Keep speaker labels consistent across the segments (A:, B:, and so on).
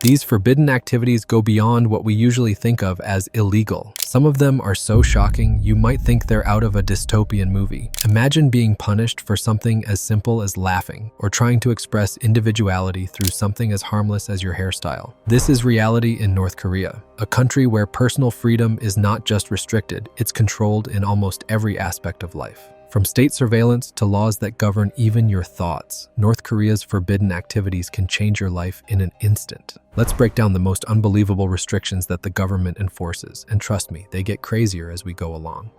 A: These forbidden activities go beyond what we usually think of as illegal. Some of them are so shocking you might think they're out of a dystopian movie. Imagine being punished for something as simple as laughing or trying to express individuality through something as harmless as your hairstyle. This is reality in North Korea, a country where personal freedom is not just restricted, it's controlled in almost every aspect of life. From state surveillance to laws that govern even your thoughts, North Korea's forbidden activities can change your life in an instant. Let's break down the most unbelievable restrictions that the government enforces, and trust me, they get crazier as we go along.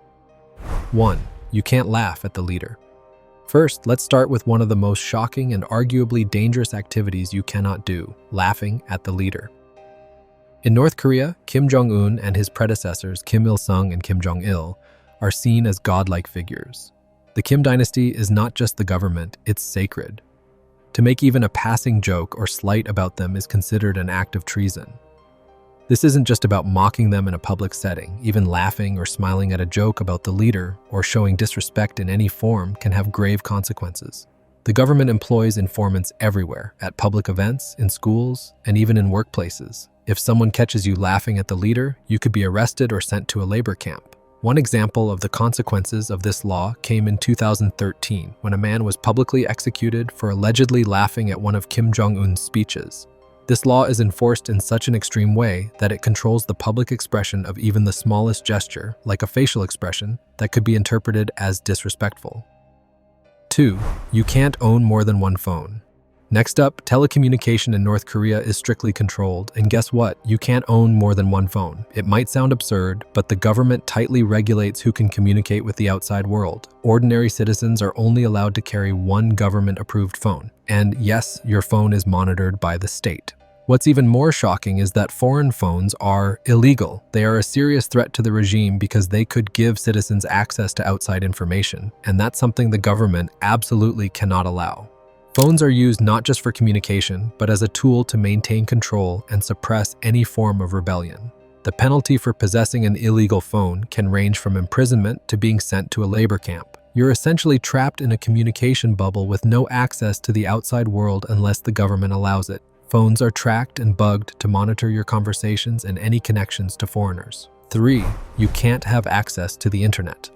A: 1. You can't laugh at the leader. First, let's start with one of the most shocking and arguably dangerous activities you cannot do: laughing at the leader. In North Korea, Kim Jong-un and his predecessors Kim Il-sung and Kim Jong-il are seen as godlike figures. The Kim dynasty is not just the government, it's sacred. To make even a passing joke or slight about them is considered an act of treason. This isn't just about mocking them in a public setting. Even laughing or smiling at a joke about the leader or showing disrespect in any form can have grave consequences. The government employs informants everywhere, at public events, in schools, and even in workplaces. If someone catches you laughing at the leader, you could be arrested or sent to a labor camp. One example of the consequences of this law came in 2013, when a man was publicly executed for allegedly laughing at one of Kim Jong-un's speeches. This law is enforced in such an extreme way that it controls the public expression of even the smallest gesture, like a facial expression, that could be interpreted as disrespectful. 2. You can't own more than one phone. Next up, telecommunication in North Korea is strictly controlled, and guess what? You can't own more than one phone. It might sound absurd, but the government tightly regulates who can communicate with the outside world. Ordinary citizens are only allowed to carry one government-approved phone. And yes, your phone is monitored by the state. What's even more shocking is that foreign phones are illegal. They are a serious threat to the regime because they could give citizens access to outside information, and that's something the government absolutely cannot allow. Phones are used not just for communication, but as a tool to maintain control and suppress any form of rebellion. The penalty for possessing an illegal phone can range from imprisonment to being sent to a labor camp. You're essentially trapped in a communication bubble with no access to the outside world unless the government allows it. Phones are tracked and bugged to monitor your conversations and any connections to foreigners. 3. You can't have access to the internet.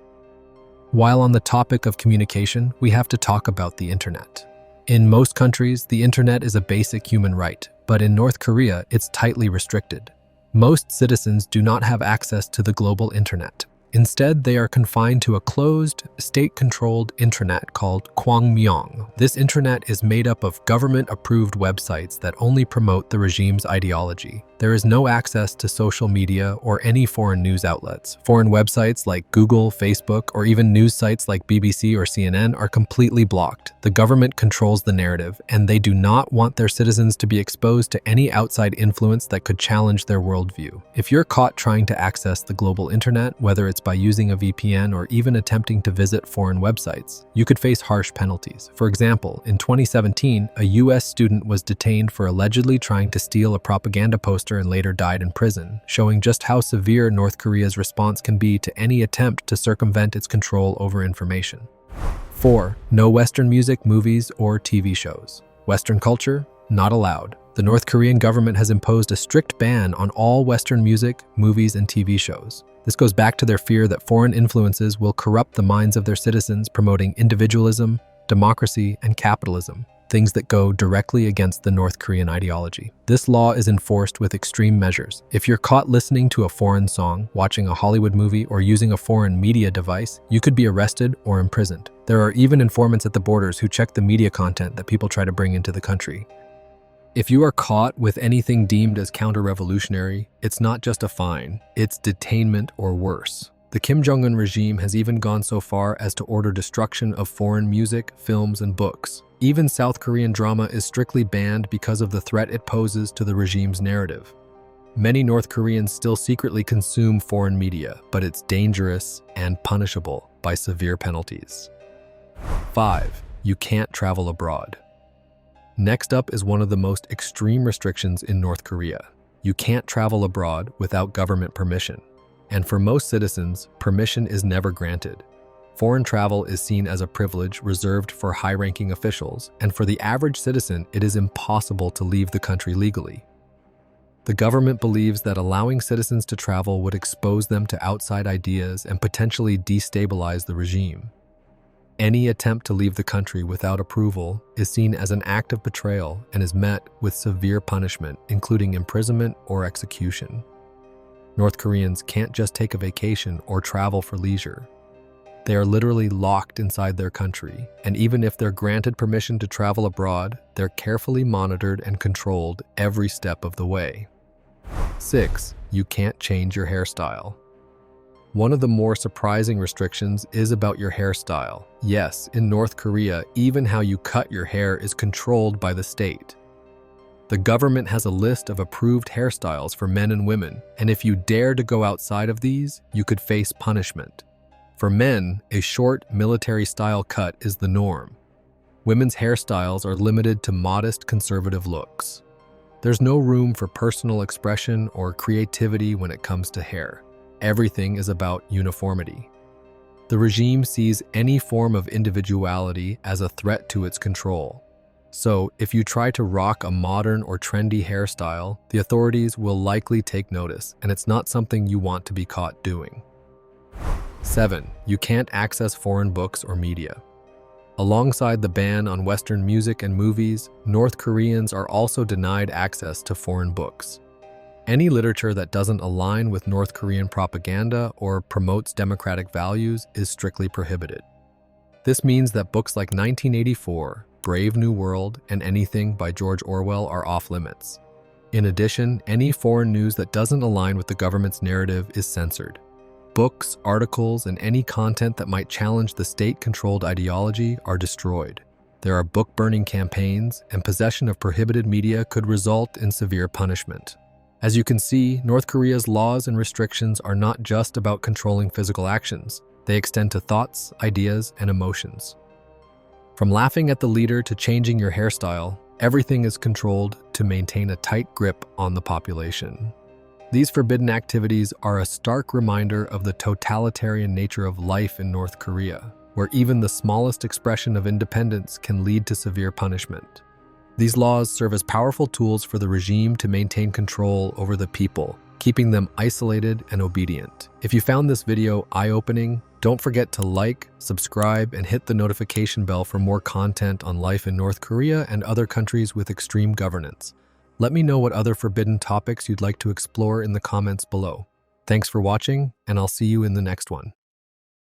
A: While on the topic of communication, we have to talk about the internet. In most countries, the internet is a basic human right, but in North Korea, it's tightly restricted. Most citizens do not have access to the global internet. Instead, they are confined to a closed, state-controlled intranet called Kwangmyong. This intranet is made up of government-approved websites that only promote the regime's ideology. There is no access to social media or any foreign news outlets. Foreign websites like Google, Facebook, or even news sites like BBC or CNN are completely blocked. The government controls the narrative, and they do not want their citizens to be exposed to any outside influence that could challenge their worldview. If you're caught trying to access the global internet, whether it's by using a VPN or even attempting to visit foreign websites, you could face harsh penalties. For example, in 2017, a US student was detained for allegedly trying to steal a propaganda poster and later died in prison, showing just how severe North Korea's response can be to any attempt to circumvent its control over information. 4. No Western music, movies, or TV shows. Western culture? Not allowed. The North Korean government has imposed a strict ban on all Western music, movies, and TV shows. This goes back to their fear that foreign influences will corrupt the minds of their citizens, promoting individualism, democracy, and capitalism, things that go directly against the North Korean ideology. This law is enforced with extreme measures. If you're caught listening to a foreign song, watching a Hollywood movie, or using a foreign media device, you could be arrested or imprisoned. There are even informants at the borders who check the media content that people try to bring into the country. If you are caught with anything deemed as counter-revolutionary, it's not just a fine, it's detainment or worse. The Kim Jong-un regime has even gone so far as to order destruction of foreign music, films, and books. Even South Korean drama is strictly banned because of the threat it poses to the regime's narrative. Many North Koreans still secretly consume foreign media, but it's dangerous and punishable by severe penalties. 5. You can't travel abroad. Next up is one of the most extreme restrictions in North Korea. You can't travel abroad without government permission. And for most citizens, permission is never granted. Foreign travel is seen as a privilege reserved for high-ranking officials, and for the average citizen, it is impossible to leave the country legally. The government believes that allowing citizens to travel would expose them to outside ideas and potentially destabilize the regime. Any attempt to leave the country without approval is seen as an act of betrayal and is met with severe punishment, including imprisonment or execution. North Koreans can't just take a vacation or travel for leisure. They are literally locked inside their country, and even if they're granted permission to travel abroad, they're carefully monitored and controlled every step of the way. 6. You can't change your hairstyle. One of the more surprising restrictions is about your hairstyle. Yes, in North Korea, even how you cut your hair is controlled by the state. The government has a list of approved hairstyles for men and women, and if you dare to go outside of these, you could face punishment. For men, a short, military-style cut is the norm. Women's hairstyles are limited to modest, conservative looks. There's no room for personal expression or creativity when it comes to hair. Everything is about uniformity. The regime sees any form of individuality as a threat to its control. So, if you try to rock a modern or trendy hairstyle, the authorities will likely take notice, and it's not something you want to be caught doing. 7. You can't access foreign books or media. Alongside the ban on Western music and movies, North Koreans are also denied access to foreign books. Any literature that doesn't align with North Korean propaganda or promotes democratic values is strictly prohibited. This means that books like 1984, Brave New World, and anything by George Orwell are off limits. In addition, any foreign news that doesn't align with the government's narrative is censored. Books, articles, and any content that might challenge the state-controlled ideology are destroyed. There are book-burning campaigns, and possession of prohibited media could result in severe punishment. As you can see, North Korea's laws and restrictions are not just about controlling physical actions. They extend to thoughts, ideas, and emotions. From laughing at the leader to changing your hairstyle, everything is controlled to maintain a tight grip on the population. These forbidden activities are a stark reminder of the totalitarian nature of life in North Korea, where even the smallest expression of independence can lead to severe punishment. These laws serve as powerful tools for the regime to maintain control over the people, keeping them isolated and obedient. If you found this video eye-opening, don't forget to like, subscribe, and hit the notification bell for more content on life in North Korea and other countries with extreme governance. Let me know what other forbidden topics you'd like to explore in the comments below. Thanks for watching, and I'll see you in the next one.